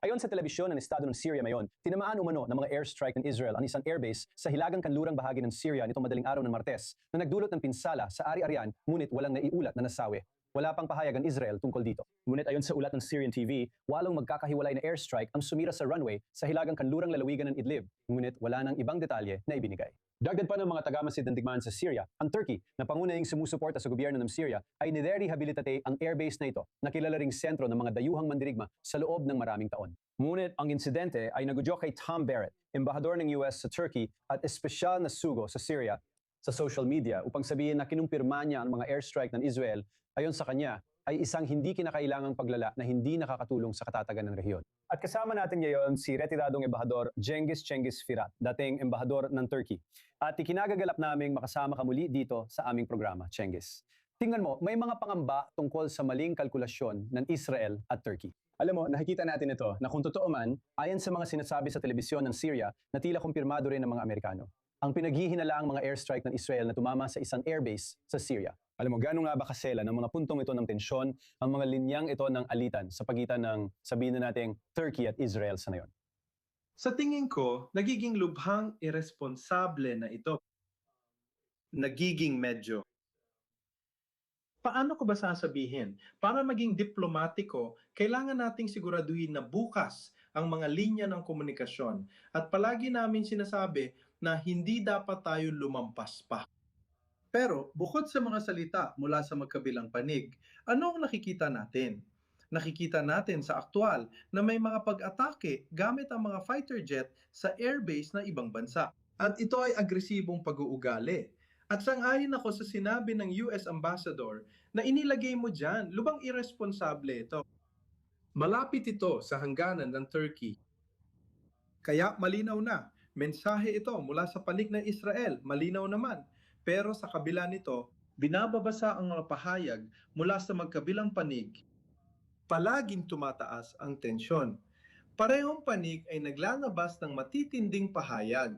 Ayon sa telebisyon ng Estado ng Syria ngayon, tinamaan umano ng mga airstrike ng Israel ang isang airbase sa hilagang kanlurang bahagi ng Syria nitong madaling araw ng Martes na nagdulot ng pinsala sa ari-arian ngunit walang naiulat na nasawi. Wala pang pahayag ang Israel tungkol dito. Ngunit ayon sa ulat ng Syrian TV, walong magkakahiwalay na airstrike ang sumira sa runway sa hilagang kanlurang lalawigan ng Idlib, ngunit wala nang ibang detalye na ibinigay. Dagdag pa ng mga tagamasid ng digmaan sa Syria, ang Turkey na pangunahing sumusuporta sa gobyerno ng Syria ay nire-rehabilitate ang airbase na ito na kilala ring sentro ng mga dayuhang mandirigma sa loob ng maraming taon. Ngunit ang insidente ay nagudyok kay Tom Barrett, embahador ng US sa Turkey at espesyal na sugo sa Syria sa social media upang sabihin na kinumpirma niya ang mga airstrike ng Israel ayon sa kanya ay isang hindi kinakailangang paglala na hindi nakakatulong sa katatagan ng rehiyon. At kasama natin ngayon si retiradong embahador Cengiz Firat, dating embahador ng Turkey. At ikinagagalap naming makasama ka muli dito sa aming programa, Cengiz. Tingnan mo, may mga pangamba tungkol sa maling kalkulasyon ng Israel at Turkey. Alam mo, nakikita natin ito na kung totoo man, ayon sa mga sinasabi sa telebisyon ng Syria na tila kumpirmado rin ng mga Amerikano. Ang pinaghihinalaang mga airstrike ng Israel na tumama sa isang airbase sa Syria. Alam mo, gano'n nga ba kasela ng mga puntong ito ng tensyon, ang mga linyang ito ng alitan sa pagitan ng, sabihin na nating, Turkey at Israel sa ngayon? Sa tingin ko, nagiging lubhang irresponsable na ito. Nagiging medyo. Paano ko ba sasabihin? Para maging diplomatiko, kailangan nating siguraduhin na bukas ang mga linya ng komunikasyon. At palagi namin sinasabi na hindi dapat tayo lumampas pa. Pero bukod sa mga salita mula sa magkabilang panig, ano ang nakikita natin? Nakikita natin sa aktwal na may mga pag-atake gamit ang mga fighter jet sa airbase ng ibang bansa. At ito ay agresibong pag-uugali. At sang-ayon ako sa sinabi ng US Ambassador na inilagay mo dyan, lubang irresponsable ito. Malapit ito sa hangganan ng Turkey. Kaya malinaw na, mensahe ito mula sa panig ng Israel, malinaw naman. Pero sa kabila nito, binababasa ang mga pahayag mula sa magkabilang panig. Palaging tumataas ang tensyon. Parehong panig ay naglalabas ng matitinding pahayag.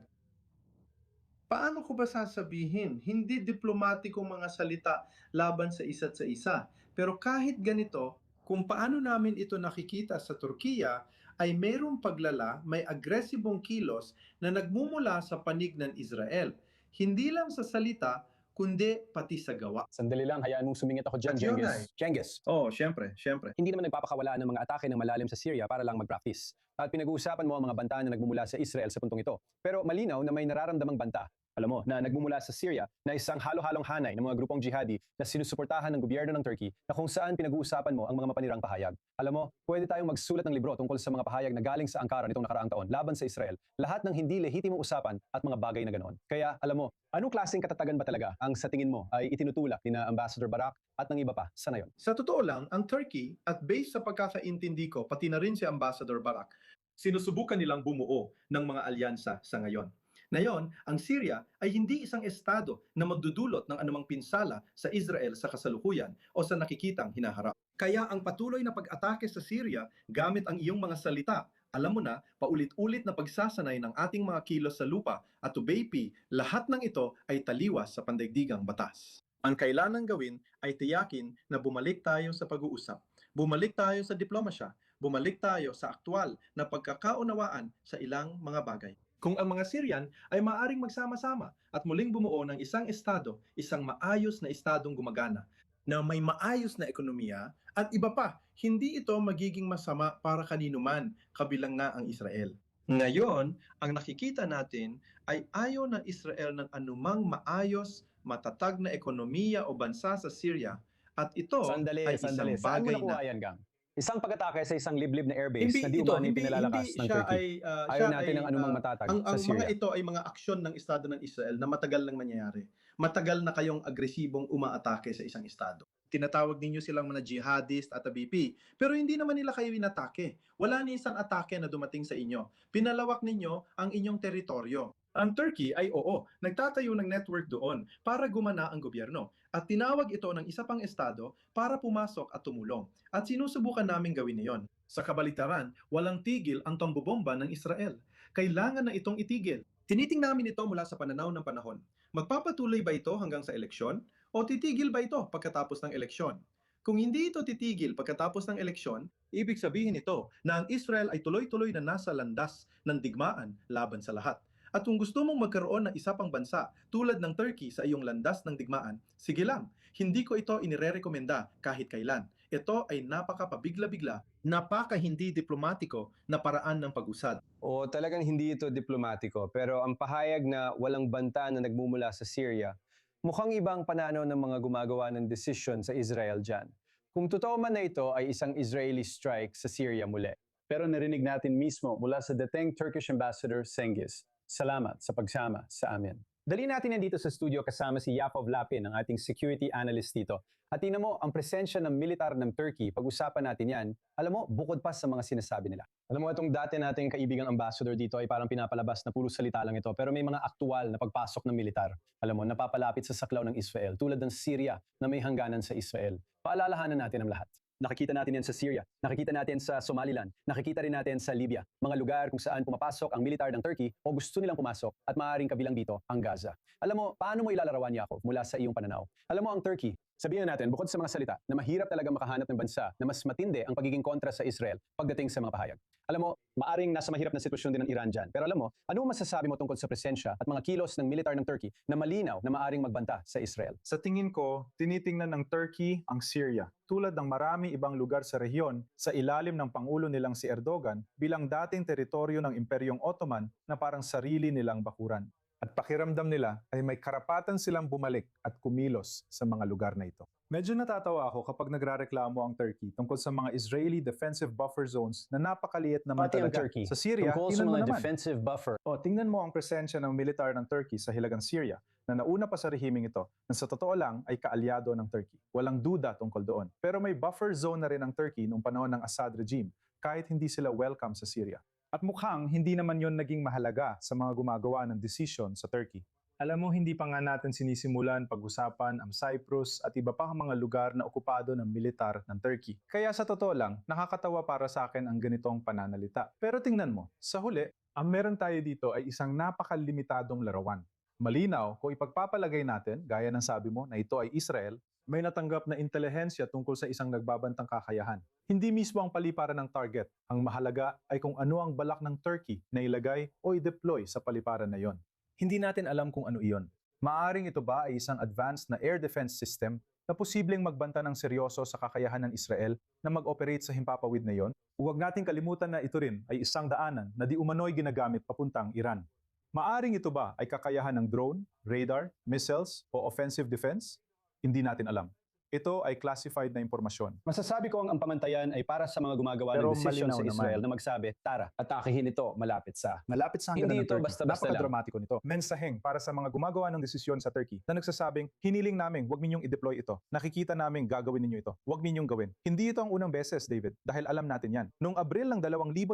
Paano ko ba sasabihin? Hindi diplomatikong mga salita laban sa isa't sa isa. Pero kahit ganito, kung paano namin ito nakikita sa Turkiya, ay mayroong paglala, may agresibong kilos na nagmumula sa panig ng Israel. Hindi lang sa salita, kundi pati sa gawa. Sandali lang, hayaan mong sumingit ako dyan, At yun Cengiz. Cengiz, Oh, syempre. hindi naman nagpapakawalaan ng mga atake ng malalim sa Syria para lang mag-practice. At pinag-uusapan mo ang mga banta na nagmumula sa Israel sa puntong ito. Pero malinaw na may nararamdamang banta, alam mo, na nagmumula sa Syria na isang halo-halong hanay ng mga grupong jihadi na sinusuportahan ng gobyerno ng Turkey na kung saan pinag-uusapan mo ang mga mapanirang pahayag. Alam mo, pwede tayong magsulat ng libro tungkol sa mga pahayag na galing sa Ankara nitong nakaraang taon laban sa Israel, lahat ng hindi lehitimong usapan at mga bagay na ganoon. Kaya, alam mo, anong klaseng katatagan ba talaga ang sa tingin mo ay itinutulak ni na Ambassador Barak at ng iba pa sa ngayon? Sa totoo lang, ang Turkey, at based sa pagkakaintindi ko, pati na rin si Ambassador Barak, sinusubukan nilang bumuo ng mga alyansa sa ngayon. Ngayon, ang Syria ay hindi isang estado na magdudulot ng anumang pinsala sa Israel sa kasalukuyan o sa nakikitang hinaharap. Kaya ang patuloy na pag-atake sa Syria gamit ang iyong mga salita, alam mo na, paulit-ulit na pagsasanay ng ating mga kilos sa lupa at tubaypi, lahat ng ito ay taliwas sa pandaigdigang batas. Ang kailangang gawin ay tiyakin na bumalik tayo sa pag-uusap, bumalik tayo sa diplomasya, bumalik tayo sa aktwal na pagkakaunawaan sa ilang mga bagay. Kung ang mga Syrian ay maaaring magsama-sama at muling bumuo ng isang estado, isang maayos na estadong gumagana, na may maayos na ekonomiya, at iba pa, hindi ito magiging masama para kanino man, kabilang na ang Israel. Ngayon, ang nakikita natin ay ayaw ng Israel ng anumang maayos, matatag na ekonomiya o bansa sa Syria, at ito ay isang Saan mo bagay nakuha na yan, Gang? Isang pag-atake sa isang liblib na airbase hindi na di ito, umani pinalalakas ng siya Turkey. siya Ayaw natin ng anumang matatag ang sa mga Syria. ito ay mga aksyon ng Estado ng Israel na matagal nang nangyayari. Matagal na kayong agresibong umaatake sa isang estado. Tinatawag ninyo silang mga jihadist at ABP, pero hindi naman nila kayo inatake. Wala ni isang atake na dumating sa inyo. Pinalawak ninyo ang inyong teritoryo. Ang Turkey ay oo, nagtatayo ng network doon para gumana ang gobyerno. At tinawag ito ng isa pang estado para pumasok at tumulong. At sinusubukan namin gawin niyon. Sa kabalitaran, walang tigil ang pambobomba ng Israel. Kailangan na itong itigil. Tinitingnan namin ito mula sa pananaw ng panahon. Magpapatuloy ba ito hanggang sa eleksyon? O titigil ba ito pagkatapos ng eleksyon? Kung hindi ito titigil pagkatapos ng eleksyon, Ibig sabihin ito na ang Israel ay tuloy-tuloy na nasa landas ng digmaan laban sa lahat. At kung gusto mong magkaroon ng isa pang bansa tulad ng Turkey sa iyong landas ng digmaan, sige lang, hindi ko ito inirerekomenda kahit kailan. Ito ay napakapabigla-bigla, napaka hindi diplomatiko na paraan ng pag-usad. O talagang hindi ito diplomatiko, pero ang pahayag na walang banta na nagmumula sa Syria, mukhang ibang pananaw ng mga gumagawa ng desisyon sa Israel dyan. Kung totoo man na ito ay isang Israeli strike sa Syria muli. Pero narinig natin mismo mula sa dating Turkish Ambassador Cengiz. Salamat sa pagsama sa amin. Dali natin yan dito sa studio kasama si Yakov Lapin, ang ating security analyst dito. At tingnan mo, ang presensya ng militar ng Turkey, pag-usapan natin yan, alam mo, bukod pa sa mga sinasabi nila. Alam mo, itong dati nating kaibigang ambassador dito ay parang pinapalabas na puro salita lang ito, pero may mga aktual na pagpasok ng militar. Alam mo, napapalapit sa saklaw ng Israel, tulad ng Syria na may hangganan sa Israel. Paalalahanan natin ang lahat. Nakikita natin yan sa Syria, nakikita natin sa Somaliland, nakikita rin natin sa Libya, mga lugar kung saan pumapasok ang militar ng Turkey o gusto nilang pumasok at maaaring kabilang dito ang Gaza. Alam mo, paano mo ilalarawan, Yakov, mula sa iyong pananaw? Alam mo, ang Turkey, sabihin natin, bukod sa mga salita, na mahirap talaga makahanap ng bansa na mas matindi ang pagiging kontra sa Israel pagdating sa mga pahayag. Alam mo, maaring nasa mahirap na sitwasyon din ng Iran dyan. Pero alam mo, ano masasabi mo tungkol sa presensya at mga kilos ng militar ng Turkey na malinaw na maaring magbanta sa Israel? Sa tingin ko, tinitingnan ng Turkey ang Syria, tulad ng marami ibang lugar sa rehiyon sa ilalim ng Pangulo nilang si Erdogan bilang dating teritoryo ng Imperyong Ottoman na parang sarili nilang bakuran. At pakiramdam nila ay may karapatan silang bumalik at kumilos sa mga lugar na ito. Medyo natatawa ako kapag nagrareklamo ang Turkey tungkol sa mga Israeli defensive buffer zones na napakaliit naman Pati ang talaga. Turkey, Sa Syria, tungkol sa tingnan mo mga naman. defensive buffer. Tingnan mo ang presensya ng militar ng Turkey sa hilagang Syria na nauna pa sa rehimeng ito na sa totoo lang ay kaalyado ng Turkey. Walang duda tungkol doon. Pero may buffer zone na rin ang Turkey noong panahon ng Assad regime kahit hindi sila welcome sa Syria. At mukhang hindi naman yon naging mahalaga sa mga gumagawa ng desisyon sa Turkey. Alam mo, hindi pa nga natin sinisimulan pag-usapan ang Cyprus at iba pang mga lugar na okupado ng militar ng Turkey. Kaya sa totoo lang, nakakatawa para sa akin ang ganitong pananalita. Pero tingnan mo, sa huli, ang meron tayo dito ay isang napakalimitadong larawan. Malinaw kung ipagpapalagay natin, gaya ng sabi mo, na ito ay Israel, may natanggap na intelihensya tungkol sa isang nagbabantang kakayahan. Hindi mismo ang paliparan ng target. Ang mahalaga ay kung ano ang balak ng Turkey na ilagay o i-deploy sa paliparan na yon. Hindi natin alam kung ano iyon. Maaring ito ba ay isang advanced na air defense system na posibleng magbanta ng seryoso sa kakayahan ng Israel na mag-operate sa himpapawid na iyon? Huwag nating kalimutan na ito rin ay isang daanan na di umano'y ginagamit papuntang Iran. Maaring ito ba ay kakayahan ng drone, radar, missiles o offensive defense? Hindi natin alam. Ito ay classified na impormasyon. Masasabi ko ang pamantayan ay para sa mga gumagawa Pero ng desisyon malinaw sa Israel naman. na magsabi, tara, atakihin ito malapit sa. Malapit sa hangganan Hindi ng ito Turkey. basta-basta lang. Napakadramatiko nito. Mensaheng para sa mga gumagawa ng desisyon sa Turkey na nagsasabing, hiniling namin, huwag ninyong i-deploy ito. Nakikita namin gagawin ninyo ito. Huwag ninyong gawin. Hindi ito ang unang beses, David, dahil alam natin yan. Noong Abril ng 2025,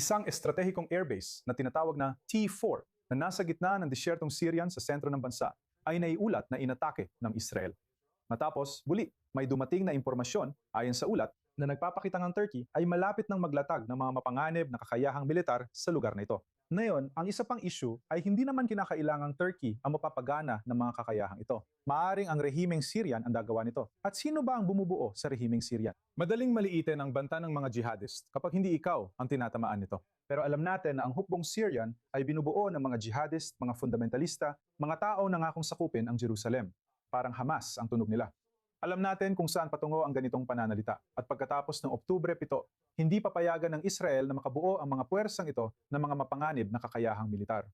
isang estratehikong airbase na tinatawag na T4 na nasa gitna ng disyertong Syrian sa sentro ng bansa ay naiulat na inatake ng Israel. Matapos, muli, may dumating na impormasyon ayon sa ulat na nagpapakita ng Turkey ay malapit ng maglatag ng mga mapanganib na kakayahang militar sa lugar na ito. Ngayon, ang isa pang issue ay hindi naman kinakailangang Turkey ang mapapagana ng mga kakayahang ito. Maaring ang rehimeng Syrian ang gagawa nito. At sino ba ang bumubuo sa rehimeng Syrian? Madaling maliitin ang banta ng mga jihadist kapag hindi ikaw ang tinatamaan nito. Pero alam natin na ang hukbong Syrian ay binubuo ng mga jihadist, mga fundamentalista, mga tao na ngakong sakupin ang Jerusalem. Parang Hamas ang tunog nila. Alam natin kung saan patungo ang ganitong pananalita. At pagkatapos ng Oktubre 7, hindi papayagan ng Israel na makabuo ang mga puwersang ito ng mga mapanganib na kakayahang militar.